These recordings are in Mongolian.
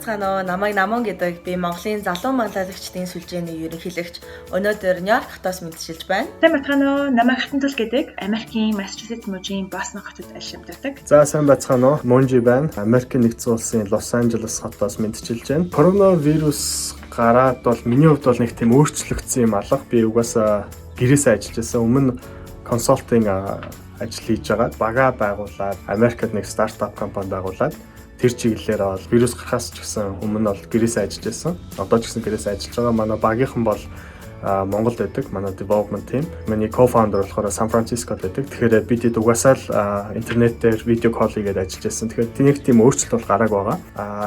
бацгаана уу, намайг Намон гэдэг. Би Монголын залуу манлайлагчдын сүлжээний ерөнхийлөгч. Өнөөдөр Нью-Йорк хотоос мэдчилж байна. Сайн бацгаана уу, намайг Хатантул гэдэг. Америкийн Массачусетс мужийн Бостон хотод ажилладаг. За сайн бацгаана уу, Монжи байна. Америкийн нэгдсэн улсын Лос Анжелес хотоос мэдчилж байна. Коронавирус гараад бол миний хувьд бол нэг тийм өөрчлөгдсөн юм алга. Би угаасаа гэрээсээ ажиллаж байсан. Өмнө консалтинг ажил хийж байгаа. Бага байгуулад Америкт нэг стартап компани байгуулад тэр чиглэлээр бол вирус гарахаас ч гэсэн өмнө бол гэрээсээ ажиллаж байсан. Одоо ч гэсэн гэрээсээ ажиллаж байгаа. Манай багийнхан бол Монголд байдаг. Манай development team. Миний co-founder болохоор Сан Францискод байдаг. Тэгэхээр бид угаасаа л интернетээр видео колл хийгээд ажиллаж байсан. Тэгэхээр нэг тийм өөрчлөлт бол гарааг байгаа.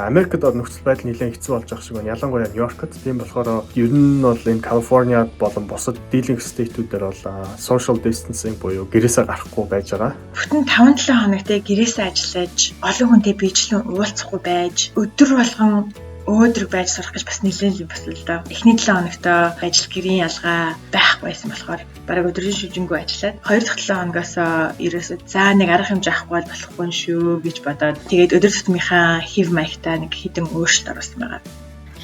Америкт бол нөхцөл байдал нэлээд хэцүү болж байгаа шиг байна. Ялангуяа Нью-Йоркт. Тийм болохоор ер нь бол энэ Калифорниад болон бусад dealing state-үүдээр бол social distancing буюу гэрээсээ гарахгүй байж байгаа. Бүтэн 5-7 хоногт гэрээсээ ажиллаж, олон хүнтэй биечлэн уулзахгүй байж, өдөр болгон өөдрөг байж сурах гэж бас нэлээд юм бас л да. Эхний 7 хоногт ажил гэрийн ялгаа байхгүй байсан болохоор бараг өдрийн шүжингүү ажиллаад 2 дахь 7 хоногоос ерөөсөө за нэг арга хэмжээ авахгүй болохгүй шүү гэж бодоод тэгээд өдөр тутмынхаа хэв маягтаа нэг хідэн өөрчлөлт оруулсан байгаа.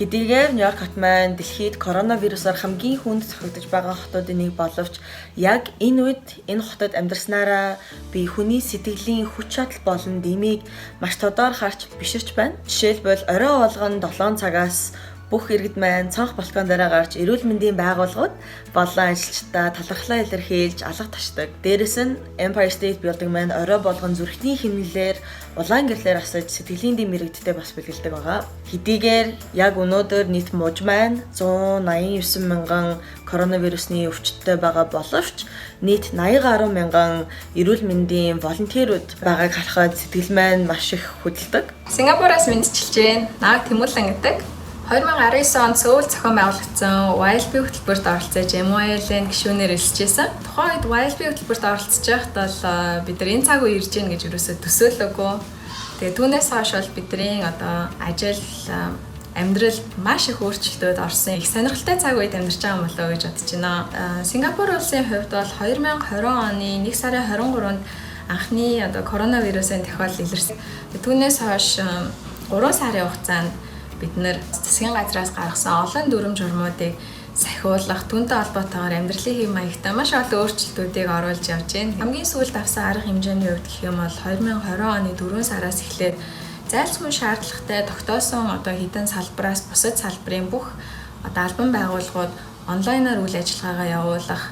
Хэдийгээр Нью-Йорк хот маань дэлхийд коронавирусаар хамгийн хүнд цохигдож байгаа хотуудын нэг боловч яг энэ үед энэ хотод амьдрснараа би хүний сэтгэлийн хүч чадал болон дэмийг маш тодор харж биширч байна. Жишээлбэл орой болгон 7 цагаас бүх иргэд маань цонх балкон дээр гарч эрүүл мэндийн байгууллагууд болон ажилчдаа талархлаа илэрхийлж алга ташдаг. Дээрэс нь Empire State Building маань орой болгон зүрхний хэмнэлээр улаан гэрлээр асаж сэтгэлийн дэм мэрэгдтэй бас бэлгэлдэг байгаа. Хэдийгээр яг өнөөдөр нийт муж маань 189 мянган коронавирусны өвчтөй байгаа боловч нийт 80 гаруй мянган эрүүл мэндийн волонтерууд байгааг харахад сэтгэл маань маш их хөдөлдөг. Сингапураас мэдчилж байна. Нааг Тэмүүлэн гэдэг. 2019 онд Сөүл зохион байгуулагдсан YLB хөтөлбөрт оролцож MOL-ийн гишүүнээр элсэжсэн. Тухайн үед YLB хөтөлбөрт оролцож байхад бол бид нар энэ цаг үе ирж гэнэ гэж юусоо төсөөлөөгүй. Тэгээ түүнээс хойш бол бидний одоо ажил амьдрал маш их өөрчлөлтөд орсон. Их сонирхолтой цаг үед амьдарч байгаа юм болоо гэж бодож байна. Сингапур улсын хувьд бол 2020 оны 1 сарын 23-нд анхны одоо коронавирусын тохиолдол илэрсэн. Түүнээс хойш 3 сарын хугацаанд бид нэр засгийн газраас гаргасан олон дүрм журмуудыг сахиулах, түүнтэй холбоотойгоор амьдралын хэв маягтаа маш олон өөрчлөлтүүдийг оруулж явж байна. Хамгийн сүүлд авсан арга хэмжээний хувьд гэх юм бол 2020 оны 4 сараас эхлээд зайлшгүй шаардлагатай тогтоосон одоо хэдэн салбараас бусад салбарын бүх одоо албан байгууллагууд онлайнаар үйл ажиллагаагаа явуулах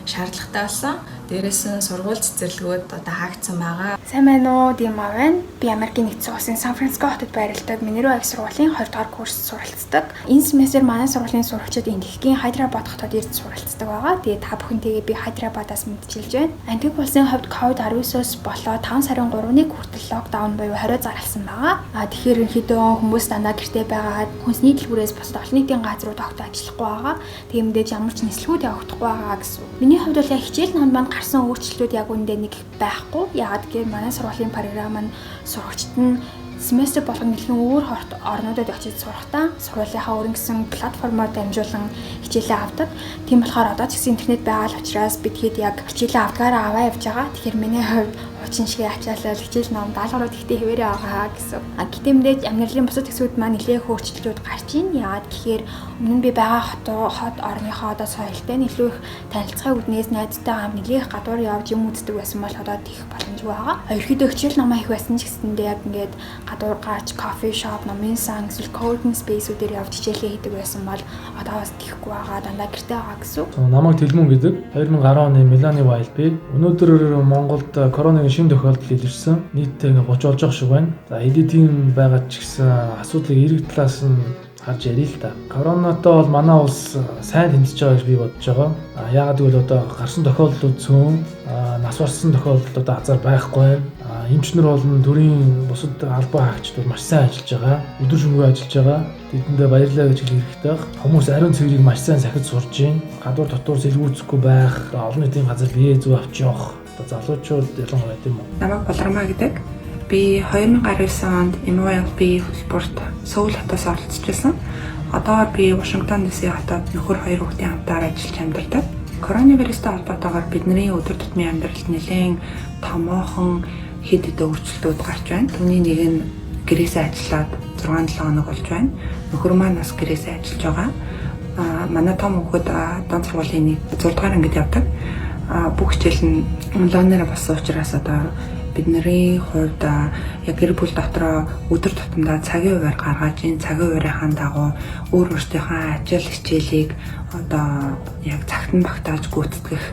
шаардлагатай болсон. Дээрээс нь сургууль цэцэрлэгүүд одоо хаагдсан байгаа. Сайн байна уу? Дима байна. Би Америкийн нэгдсэн улсын Сан Франциско хотод байрладаг Минеро их сургуулийн 20 дугаар курст суралцдаг. Энэ семестр манай сургуулийн сурагчид Индихийн Хайдрабад хотод ирж суралцдаг байгаа. Тэгээд та бүхэнтэйгээ би Хайдрабадаас мэдчилж байна. Антик улсын хувьд COVID-19-оос болоод 5 сарын 3-ны хүртэл локдаун буюу хорио зарласан байгаа. Тэгэхээр ерөнхийдөө хүмүүс дандаа гэртээ байгаад хүнсний дэлгүүрээс босод олон нийтийн газрууд огт ажиллахгүй байгаа. Тэгээд мэдээж ямар ч нислэгүүд явагдахгүй байгаа гэсэн. Миний хувьд бол яг хичээл номд маань гарсан өөрчлөлтүүд яг үүндээ нэг байхгүй. Яагаад гэвэл манай сургуулийн програм маань сурагчид нь семестр болгон дэлхийн өөр орнуудад очиж сурахдаа сургуулийнхаа өөрийн гэсэн платформоор дамжуулан хичээлээ авдаг. Тийм болохоор одоо ч гэсэн интернет байгаа л учраас бид хэд яг хичээлээ авдгаараа аваа явж байгаа. Тэгэхээр миний хувьд хуучин шиг ачаалал хичээл ном даалгаврууд ихтэй хэвээрээ байгаа гэсэн. Гэтээ мэдээж амьдралын бусад хэсгүүд маань нэлээд өөрчлөлтүүд гарч ийн. Яагаад гэхээр өмнө нь би байгаа хот орныхоо одоо соёлтой илүү их танилцахаа үднээс найзтай хамт нэлээд гадуур явж юм үздэг байсан бол одоо тийх боломжгүй байгаа. Ерөнхийдөө хичээл номоо их байсан ч гэсэндээ яг ингээд гадуур гарч кофе шоп, номын сан, эсвэл coworking space-үүдээр явж хичээлээ хийдэг байсан бол одоо бас тийхгүй байгаа. Дандаа гэртээ байгаа гэсэн. Намайг Тэлмүн гэдэг. 2010 оны Milani YLB. Өнөөдөр Монголд коронавигийн шинэ тохиолдол илэрсэн. Нийтдээ 30 болж байгаа шиг байна. За эдийн байгаад ч гэсэн асуудлыг эрэг талаас нь харж ярил л да. Коронавитой бол манай улс сайн тэмцэж байгаа гэж би бодож байгаа. Яагаад гэвэл одоо гарсан тохиолдлууд цөөн, нас барсан тохиолдол одоо азар байхгүй байна. Эмчнэр болон төрийн бусад албан хаагчдууд маш сайн ажиллаж байгаа. Өдөр шөнөгүй ажиллаж байгаа. Тэдэндээ баярлалаа гэж хэлэх хэрэгтэй. Хүмүүс ариун цэврийг маш сайн сахиж сурж байна. Гадуур дотор сэргүүцэхгүй байх, олон нийтийн газар бие зүү авч явах. Одоо залуучууд ялангуяа тийм үү. Намайг Болормаа гэдэг. Би 2019 онд MOLB хөтөлбөрт Сөүл хотоос оролцож байсан. Одоо би Вашингтон DC хотод нөхөр 2 хүүхдийн хамтаар ажиллаж амьдардаг. Коронавирустай холбоотойгоор бидний өдөр тутмын амьдралд нэлээд томоохон хэд хэдэн өөрчлөлтүүд гарч байна. Түүний нэг нь гэрээсээ ажиллаад 6-7 хоног болж байна. Нөхөр маань бас гэрээсээ ажиллаж байгаа. Манай том хүүхэд дунд сургуулийн 6 дугаар ангид явдаг. Бүх хичээл нь онлайнаар болсон учраас одоо бидний хувьд яг гэр бүл дотроо өдөр тутамдаа цагийн хуваар гаргаж ин цагийн хуваарийнхаа дагуу өөрсдийнхөө ажил хичээлийг одоо яг цагтан багтааж гүйцэтгэх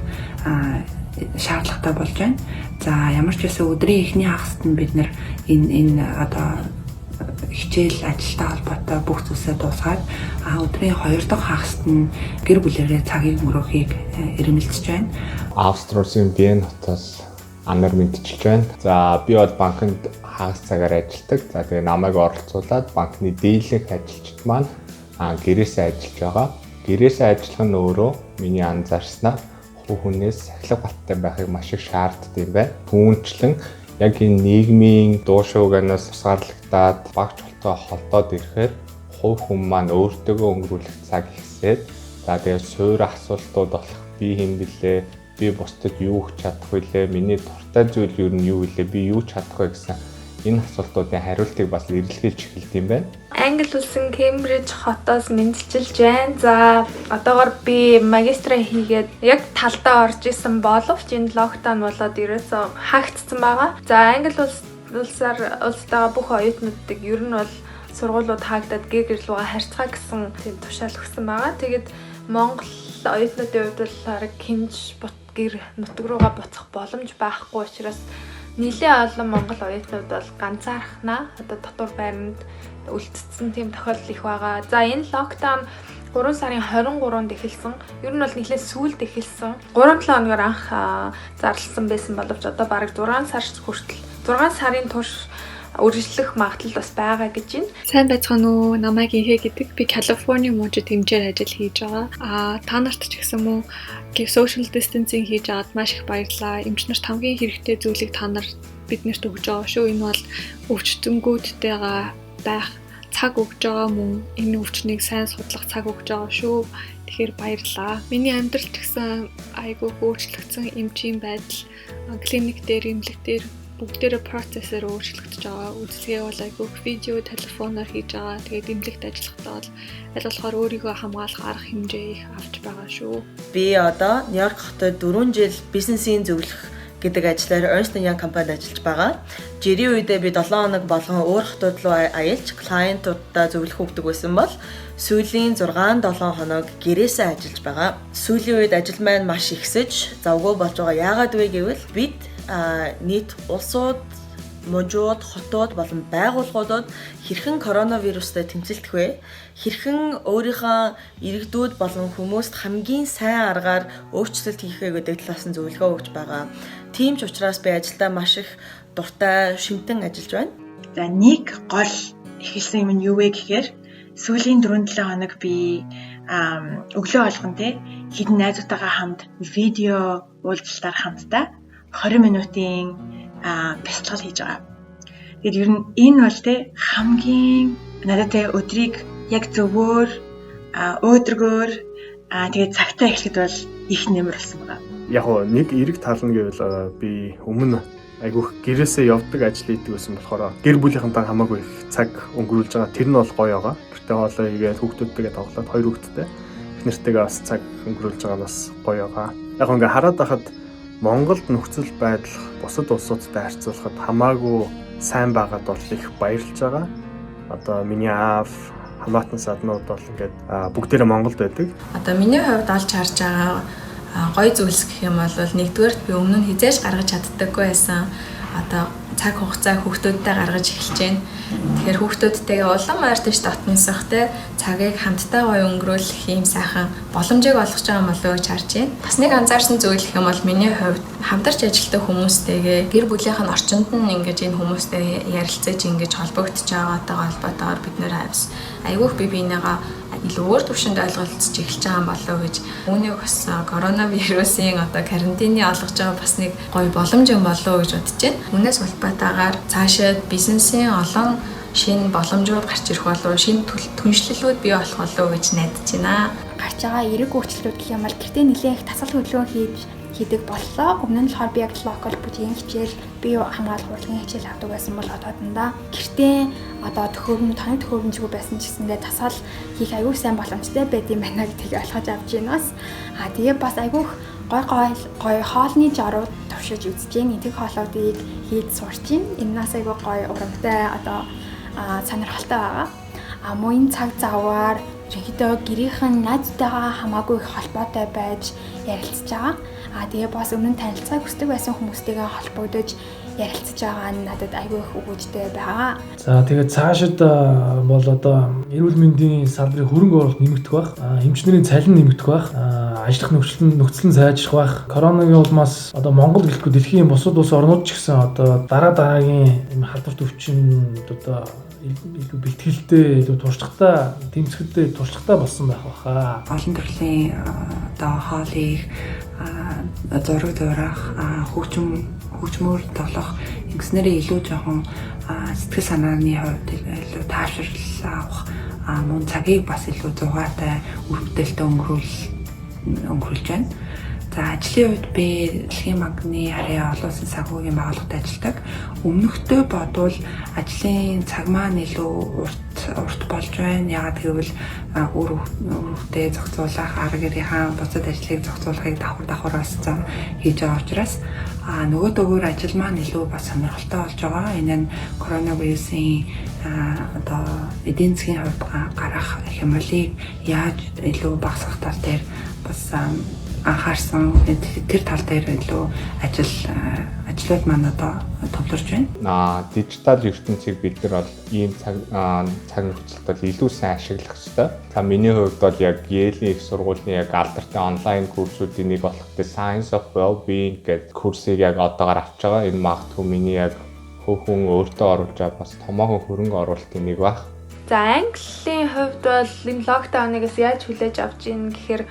шаардлагатай болж байна. За ямар ч байсан өдрийн эхний хагаст нь бид нэр энэ одоо хичээл ажилтай холбоотой бүх зүйлсээ дуусгаад өдрийн 2 дахь хагаст нь гэр бүлээрээ цагийг өнгөрөөхийг эрмэлзэж байна. Австри улсын Вен хотоос амар мэдчилж байна. За би бол банкнд хагас цагаар ажилладаг. За тэгээ намайг оролцуулаад банкны дийлэнх ажилчид маань гэрээсээ ажиллаж байгаа. Гэрээсээ ажиллах нь өөрөө миний анзаарснаар хүнээс сахилга баттай байхыг маш их шаарддаг юм байна. Түүнчлэн яг энэ нийгмийн дуу шуугианаас тусгаарлагдаад багц холтоо холдоод ирэхээр хувь хүн маань өөртөө өнгөрүүлэх цаг ихсээд за тэгээ суур асуултууд болох би хэм блэ, би бусдад юу хийж чадах вүлээ, миний дуртай зүйл юу нь юу вүлээ, би юу чадах вэ гэсэн энэ асуултуудын хариултыг бас эрэлхийлж эхэлт юм байна. Англи улсын Кембриж хотоос мэндчилж байна. За одоогоор би магистра хийгээд яг талдаа орж исэн боловч энэ локдаун болоод ерөөсөө хаагдсан байгаа. За англи улсаар бүх оюутнуудыг ер нь бол сургуулиуд хаагдаад гэр гэрлүүгээ харьцаа гэсэн тийм тушаал өгсөн байгаа. Тэгээд Монгол оюутнуудын хувьд бол хинж гэр нутаг руугаа буцах боломж байхгүй учраас нэлээд олон монгол оюутнууд бол ганцаархнаа одоо дотор байранд үлдсэн тийм тохиолдол их байгаа. За энэ локдаун 3 сарын 23-нд эхэлсэн. Ер нь бол нэлээд сүүлд эхэлсэн. 3-7 хоногор анх зарласан байсан боловч одоо бараг 6 сар хүртэл 6 сарын турш үргэлжлэх магадлал бас байгаа гэж байна. Сайн байцгаана уу? Намайг Инхэ гэдэг. Би Калифорни мужид хэмжээр ажил хийж байгаа. Та нарт ч гэсэн мөн social distancing хийж аваад маш их баярлалаа. Эмчнэрт хамгийн хэрэгтэй зүйлийг та нар биднэрт өгж байгаа шүү. Энэ бол өвчтөнгүүдтэйгээ байх цаг өгж байгаа мөн энэ өвчнийг сайн судлах цаг өгж байгаа шүү. Тэгэхээр баярлалаа. Миний амьдрал гэсэн айгүй өөрчлөгдсөн эмчийн байдал, клиник дээр, эмнэлэг дээр бүгдээрээ процессор өөрчлөгдөж байгаа. Үзлэгээ бол айгүй видео, телефоноор хийж байгаа. Тэгээд эмнэлэгт ажиллахдаа бол аль болохоор өөрийгөө хамгаалах арга хэмжээ их авч байгаа шүү. Би одоо Нью-Йорк хотод 4 жил бизнесийн зөвлөх гэдэг ажлаар Ernst & Young компанид ажиллаж байгаа. Жирийн үедээ би 7 хоног болгон өөр хотууд руу аялж клиентуудаа зөвлөх өгдөг байсан бол сүүлийн 6-7 хоног гэрээсээ ажиллаж байгаа. Сүүлийн үед ажил маань маш ихсэж завгүй болж байгаа. Яагаад вэ гэвэл бид нийт улсууд, мужууд, хотууд болон байгууллагуудад хэрхэн коронавирустай тэмцэлдэх вэ? Хэрхэн өөрийнхөө иргэдүүд болон хүмүүст хамгийн сайн аргаар өөрчлөлт хийх вэ гэдэг талаас нь зөвлөгөө өгч байгаа. Тийм ч учраас би ажилдаа маш их дуртай, шимтэн ажиллаж байна. За нэг гол эхэлсэн юм нь юу вэ гэхээр сүүлийн 4-7 хоног би өглөө болгон хэдэн найзуудтайгаа хамт видео уулзалтаар хамтдаа 20 минутын бясалгал хийж байгаа. Тэгэхээр ер нь энэ бол хамгийн надад өдрийг яг зөвөр өөдрөгөөр тэгээд цагтаа эхлэхэд бол их нэмэр болсон байна. Яг нэг эрэг тал нь гэвэл би өмнө айгүйх гэрээсээ явдаг ажил хийдэг байсан болохоор гэр бүлийнхэнтэй хамаагүй их цаг өнгөрүүлж байгаа. Тэр нь бол гоё байгаа. Гэртээ хоолой игээд хүүхдүүдтэйгээ тоглоод 2 хүүхэдтэй эхнэртэйгээ бас цаг өнгөрүүлж байгаа нь бас гоё байгаа. Яг ингээ хараад байхад Монголд нөхцөл байдал бусад улсуудтай харьцуулахад хамаагүй сайн байгаад бол их баярлж байгаа. Одоо миний аав, хамаатан саднууд бол ингээд бүгдээрээ Монголд байдаг. Одоо миний хувьд олж харж байгаа гоё зүйлс гэх юм бол нэгдүгээрт би өмнө нь хизээж гаргаж чаддаггүй байсан. Одоо цаг хугацаа хүүхдүүдтэй гаргаж эхэлж байна. Тэгэхээр хүүхдүүдтэйгээ улам ойртож татнасах цагийг хамтдаа гоё өнгөрүүлэх юм сайхан боломжийг олгож байгаа болов уу гэж харж байна. Бас нэг анзаарсан зүйл гэх юм бол миний хувьд хамтарч ажилладаг хүмүүстэйгээ гэр бүлийнх нь орчинд нь ингэж энэ хүмүүстэй ярилцаж ингэж холбогдож байгаатай холбоотойгоор бид нэр айгүйх бие биенийгаа илүү өөр төвшөнд ойлголцож эхэлж байгаа болов уу гэж үүнийг бас коронавирусын одоо карантины олгож байгаа бас нэг гоё боломж юм болов уу гэж бодож байна. Үүнээс улбатаагаар цаашаа бизнесийн олон шинэ боломжууд гарч ирэх болов уу, шинэ түншлэлүүд бий болох болов уу гэж найдаж байна. Гарч байгаа эрэг өөрчлөлтүүд гэх юм бол гэртээ нэлээх тасал хөдөлгөөн хийдэг боллоо. Өмнө нь болохоор би яг локал бүтэгийн хичээл, бие хамгаалах урлагийн хичээл авдаг байсан бол одоо дандаа гэртээ одоо таны төхөөрөмжгүй байсан ч гэсэндээ тасаал хийх аягүй сайн боломжтой байдсан байна гэдгийг ойлгож авч байна бас. Тэгээ бас аягүй гой хоолны жарууд туршиж үзэж байна. Энтэг хоолуудыг хийж сурч байна. Энээс аягүй гой урамтай одоо сонирхолтой байгаа. Мөн цаг заваар ерөнхийдөө гэрийнхэн найзтайгаа хамаагүй их холбоотой байж ярилцж байгаа. Тэгээ бас өмнө нь танилцаа хүсдэг байсан хүмүүстэйгээ холбогдож ярилцж байгаа нь надад аягүй их өгөөжтэй байгаа. За тэгээд цаашид бол одоо эрүүл мэндийн салбарын хөрөнгө оруулалт нэмэгдэх байх, эмчнэрийн цалин нэмэгдэх байх, ажиллах нөхцөл нь сайжрах байх. Коронавигийн улмаас одоо Монгол гэлтгүй дэлхийн бусад улс орнууд ч гэсэн одоо дараагийн халдварт өвчин одоо илүү бэлтгэлтэй, илүү туршлагатай, тэмцэхтэй туршлагатай болсон байх баха. Олон төрлийн одоо хоолыг зураг дуурайх, хөгжмөр тоглох ингэснээрээ илүү жоохон сэтгэл санааны хувьд илүү таашрал авах, мөн цагийг бас илүү зугаатай, үр бүтээлтэй өнгөрүүлж байна. За ажлын үед би Дэлхийн банкны харьяа олон улсын санхүүгийн байгууллагад ажилладаг. Өмнөхдөө бодвол ажлын цаг маань илүү урт болж байна. Яагаад гэвэл үр хөвгтөө зохицуулах, арга гэрийнхаа бусад ажлыг зохицуулахыг давхараас хийж байгаа учраас нөгөө дөөр ажил маань илүү бас сонирхолтой болж байгаа. Энэ нь коронавирусын одоо эдийн засгийн хувьд гарах хямралыг яаж илүү багасгах тал дээр бас анхаарсан. Тэр тал дээр илүү ажлууд маань одоо төвлөрж байна. Дижитал ертөнцийг бид нар бол ийм цаг нөхцөлд бол илүү сайн ашиглах хэрэгтэй. За миний хувьд бол яг Yale-ийн их сургуулийн яг алдартай онлайн курсуудын нэг болох Science of Well-being гэдэг курсыг яг одоогоор авч байгаа. Энэ магадгүй миний яг хүн өөртөө оруулж байгаа бас томоохон хөрөнгө оруулалтын нэг баг. За Английн хувьд бол энэ локдауныг яаж хүлээж авч ийн гэхээр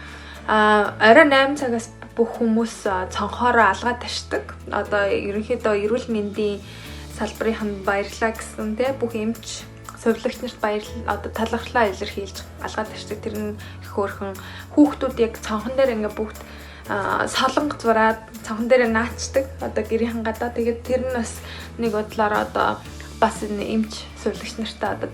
орой 8 цагаас бүх хүмүүс цонхоороо алгаад ташдаг. Одоо ерөнхийдөө эрүүл мэндийн салбарын баярлалаа гэсэн тий бүх эмч сувилагч нарт одоо талархлаа илэрхийлж алгаад ташдаг. Тэр нь их хөөрхөн хүүхдүүд яг цонхон дээр ингээ бүгд солонго зураад цонхон дээр наачдаг. Одоо гэрийнхэн гадаа тэгээд тэр нь бас нэг бодлоор одоо бас энэ эмч сувилагч нартаа одоо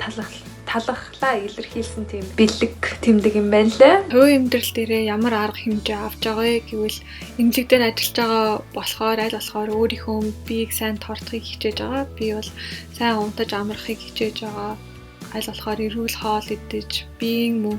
талархлаа илэрхийлсэн тийм бэлэг тэмдэг юм байна лээ. Хувийн амьдрал дээрээ ямар арга хэмжээ авч байгаа гэвэл эмнэлэг дээр ажиллаж байгаа болохоор аль болохоор өөрийнхөө биеийг сайн тордохыг хичээж байгаа. Би бол сайн унтаж амархыг хичээж байгаа. Аль болохоор эрүүл хоол идэж, биеийн мөн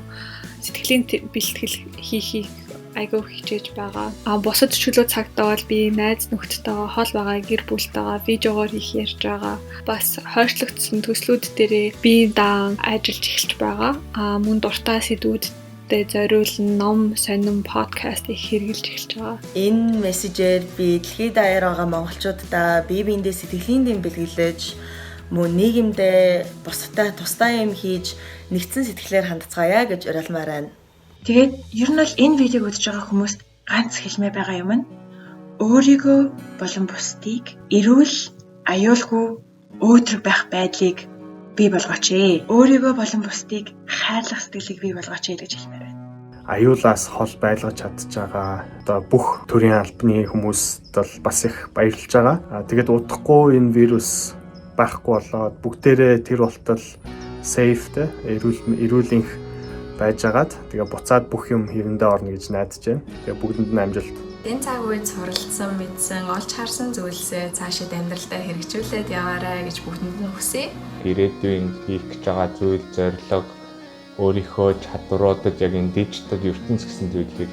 сэтгэлийн бэлтгэл хийхийг айгүй хичээж байгаа. Бусад чөлөө цагтаа бол би найз нөхдөдтэйгээ хоол байгаа, гэр бүлтэйгээ видеогоор их ярьж байгаа. Бас хойшлогдсон төслүүд дээрээ би даан ажиллаж эхэлж байгаа. Мөн дуртай сэдвүүдэд зориулсан ном, сонин, подкаст их хэрэгжилж эхэлж байгаа. Энэ мессежээр би дэлхийд даяар байгаа монголчуудаа бие биендээ сэтгэлийн дэм бэлгэлж мөн нийгэмдээ бусдад тусдаа юм хийж нэгдсэн сэтгэлээр хандцгаая гэж уриалмаар байна. Тэгээд ер нь бол энэ видеог үзэж байгаа хүмүүст ганц хэлмээр байгаа юм нь өөрийгөө болон бусдыг эрүүл, аюулгүй, өөдрөг байх байдлыг бий болгооч ээ. Өөрийгөө болон бусдыг хайрлах сэтгэлийг бий болгооч ээ гэж хэлмээр байна. Аюулаас хол байлгаж чадж байгаа одоо бүх төрлийн албаны хүмүүст бол бас их баярлж байгаа. Тэгээд удахгүй энэ вирус байхгүй болоод бүгдээрээ тэр болтол сейфтэй, эрүүлэнх байж агаад тэгээ буцаад бүх юм хэвэндээ орно гэж найдаж байна. Тэгээ бүгдэнд нь амжилт. Энэ цаг үед суралцсан, мэдсэн, олж харсан зүйлсээ цаашид амьдралдаа хэрэгжүүлээд яваарай гэж бүгдэнд нь хүсье. Ирээдүйн хийх гэж байгаа зүйл, зорилго, өөрийнхөө чадваруудад яг энэ дижитал ертөнц гэсэн зүйлийг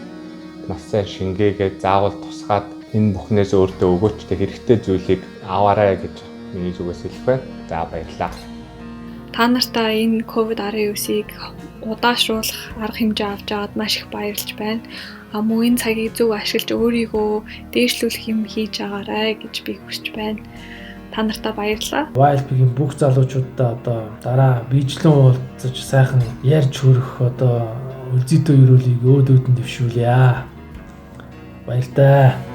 маш сайн шингээгээд заавал тусгаад энэ бүхнээс өөртөө өгөөчтэй хэрэгтэй зүйлийг аваарай гэж миний зүгээс хэлэх байна. За баярлалаа. Та нартаа энэ COVID-19-ийг удаашруулах арга хэмжээ авч аваад маш их баярлж байна. Мөн энэ цагийг зөв ашиглаж өөрийгөө дээшлүүлэх юм хийж агаарай гэж би хүсэж байна. Та нартаа баярлалаа. Wild-ийн бүх залуучуудаа одоо дараа биечлэн уулзаж сайхан ярьж хөрөх одоо үлзийтэй өрөөлийг өөдөөд нь дэвшүүлье. Баяр таа.